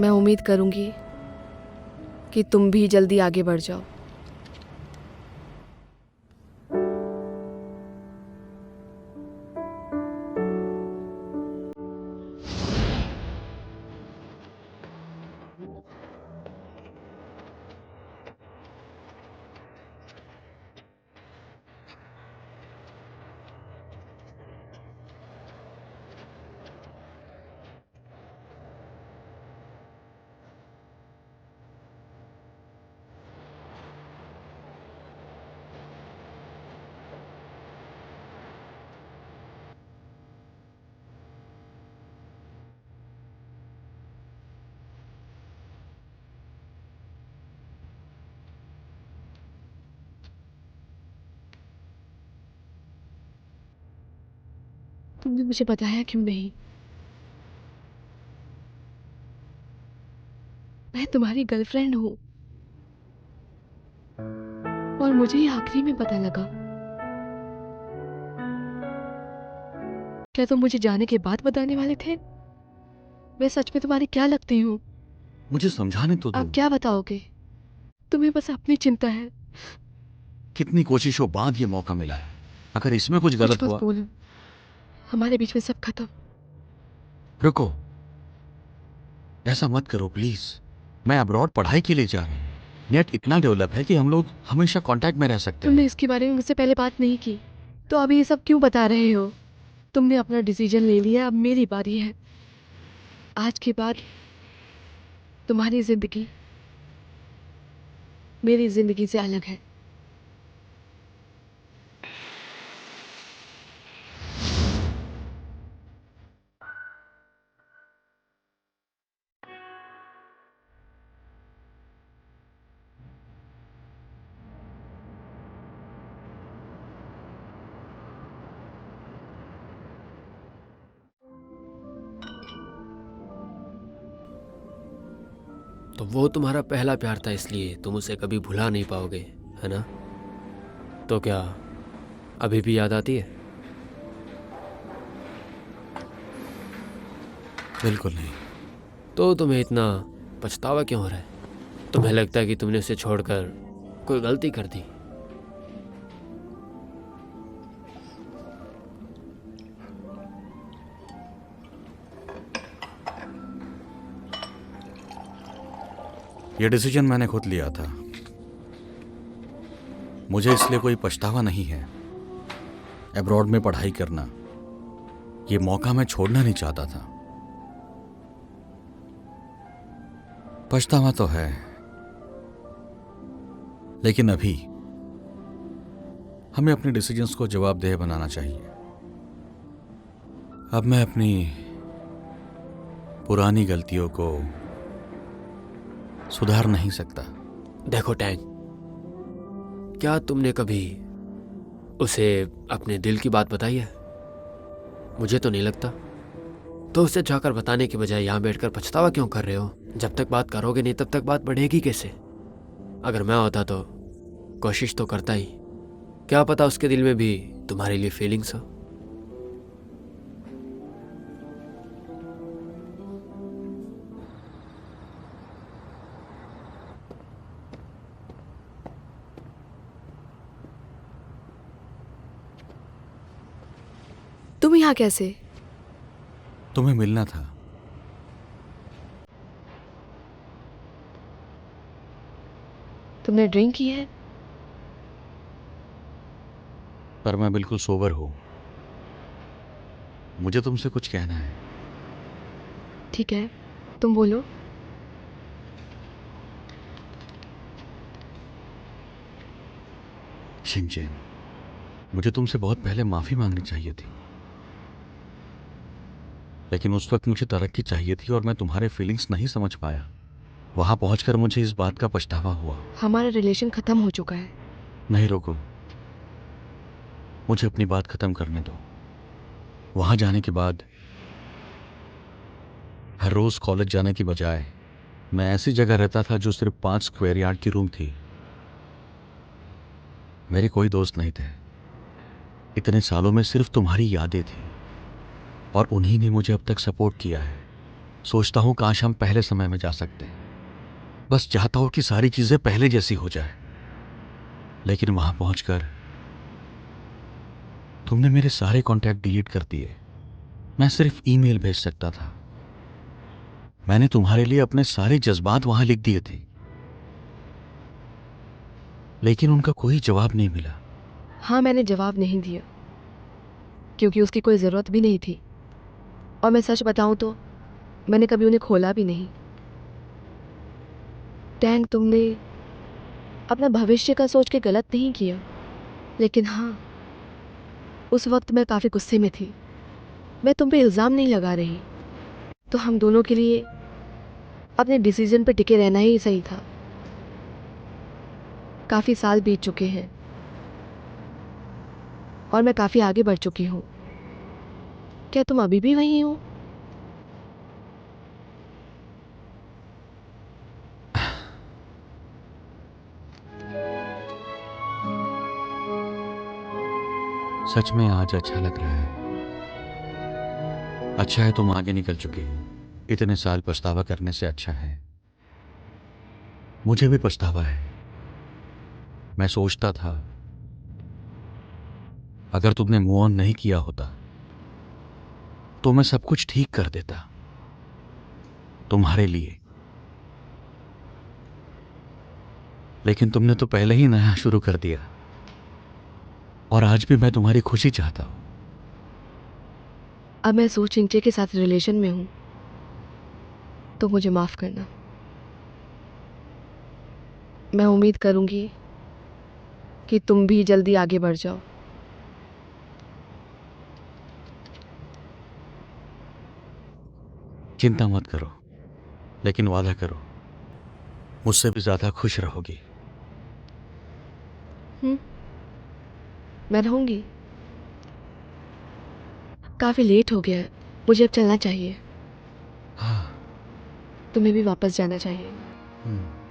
मैं उम्मीद करूंगी कि तुम भी जल्दी आगे बढ़ जाओ। तुमने मुझे बताया क्यों नहीं? मैं तुम्हारी गर्लफ्रेंड हूँ और मुझे ये आखिरी में पता लगा। क्या तुम मुझे जाने के बाद बताने वाले थे? मैं सच में तुम्हारी क्या लगती हूँ? मुझे समझाने तो दो। आप क्या बताओगे? तुम्हें बस अपनी चिंता है। कितनी कोशिशों बाद ये मौका मिला है। अगर इसमें कुछ गलत मत हुआ। बोलो, हमारे बीच में सब खत्म। रुको, ऐसा मत करो प्लीज। मैं अब्रॉड पढ़ाई के लिए जा रहा हूँ। नेट इतना डेवलप है कि हम लोग हमेशा कांटेक्ट में रह सकते तुमने हैं। इसके बारे में मुझसे पहले बात नहीं की, तो अभी ये सब क्यों बता रहे हो? तुमने अपना डिसीजन ले लिया, अब मेरी बारी है। आज के बाद तुम्हारी जिंदगी मेरी जिंदगी से अलग है। तो वो तुम्हारा पहला प्यार था, इसलिए तुम उसे कभी भुला नहीं पाओगे, है ना? तो क्या अभी भी याद आती है? बिल्कुल नहीं। तो तुम्हें इतना पछतावा क्यों हो रहा है? तुम्हें लगता है कि तुमने उसे छोड़कर कोई गलती कर दी? ये डिसीजन मैंने खुद लिया था। मुझे इसलिए कोई पछतावा नहीं है। अब्रॉड में पढ़ाई करना, ये मौका मैं छोड़ना नहीं चाहता था। पछतावा तो है, लेकिन अभी हमें अपने डिसीजंस को जवाबदेह बनाना चाहिए। अब मैं अपनी पुरानी गलतियों को सुधार नहीं सकता। देखो टैंग, क्या तुमने कभी उसे अपने दिल की बात बताई है? मुझे तो नहीं लगता। तो उसे जाकर बताने के बजाय यहाँ बैठकर पछतावा क्यों कर रहे हो? जब तक बात करोगे नहीं तब तक बात बढ़ेगी कैसे? अगर मैं होता तो कोशिश तो करता ही। क्या पता उसके दिल में भी तुम्हारे लिए फीलिंग्स हो। तुम यहाँ कैसे? तुम्हें मिलना था। तुमने ड्रिंक की है? पर मैं बिल्कुल सोबर हूं। मुझे तुमसे कुछ कहना है। ठीक है, तुम बोलो। शिनचैन, मुझे तुमसे बहुत पहले माफी मांगनी चाहिए थी, लेकिन उस वक्त मुझे तरक्की चाहिए थी और मैं तुम्हारे फीलिंग्स नहीं समझ पाया। वहां पहुंचकर मुझे इस बात का पछतावा हुआ। हमारा रिलेशन खत्म हो चुका है। नहीं, रोको, मुझे अपनी बात खत्म करने दो। वहां जाने के बाद हर रोज कॉलेज जाने की बजाय मैं ऐसी जगह रहता था जो सिर्फ 5 स्क्वायर यार्ड की रूम थी। मेरे कोई दोस्त नहीं थे। इतने सालों में सिर्फ तुम्हारी यादें थी और उन्हीं ने मुझे अब तक सपोर्ट किया है। सोचता हूं काश हम पहले समय में जा सकते। बस चाहता हूं कि सारी चीजें पहले जैसी हो जाए। लेकिन वहां पहुंचकर तुमने मेरे सारे कॉन्टैक्ट डिलीट कर दिए। मैं सिर्फ ईमेल भेज सकता था। मैंने तुम्हारे लिए अपने सारे जज्बात वहां लिख दिए थे, लेकिन उनका कोई जवाब नहीं मिला। हाँ, मैंने जवाब नहीं दिया क्योंकि उसकी कोई ज़रूरत भी नहीं थी। और मैं सच बताऊं तो मैंने कभी उन्हें खोला भी नहीं। टैंग, तुमने अपना भविष्य का सोच के गलत नहीं किया, लेकिन हाँ, उस वक्त मैं काफ़ी गुस्से में थी। मैं तुम पे इल्ज़ाम नहीं लगा रही, तो हम दोनों के लिए अपने डिसीजन पे टिके रहना ही सही था। काफ़ी साल बीत चुके हैं और मैं काफ़ी आगे बढ़ चुकी हूँ। क्या तुम अभी भी वहीं हो? सच में आज अच्छा लग रहा है। अच्छा है तुम आगे निकल चुकी हो। इतने साल पछतावा करने से अच्छा है। मुझे भी पछतावा है। मैं सोचता था अगर तुमने मूव ऑन नहीं किया होता तो मैं सब कुछ ठीक कर देता तुम्हारे लिए। लेकिन तुमने तो पहले ही नया शुरू कर दिया, और आज भी मैं तुम्हारी खुशी चाहता हूं। अब मैं सू चिंचे के साथ रिलेशन में हूँ, तो मुझे माफ़ करना। मैं उम्मीद करूँगी कि तुम भी जल्दी आगे बढ़ जाओ। चिंता मत करो, लेकिन वादा करो मुझसे भी ज्यादा खुश रहोगी। मैं रहूँगी। काफ़ी लेट हो गया है, मुझे अब चलना चाहिए। हाँ। तुम्हें भी वापस जाना चाहिए। हम्म।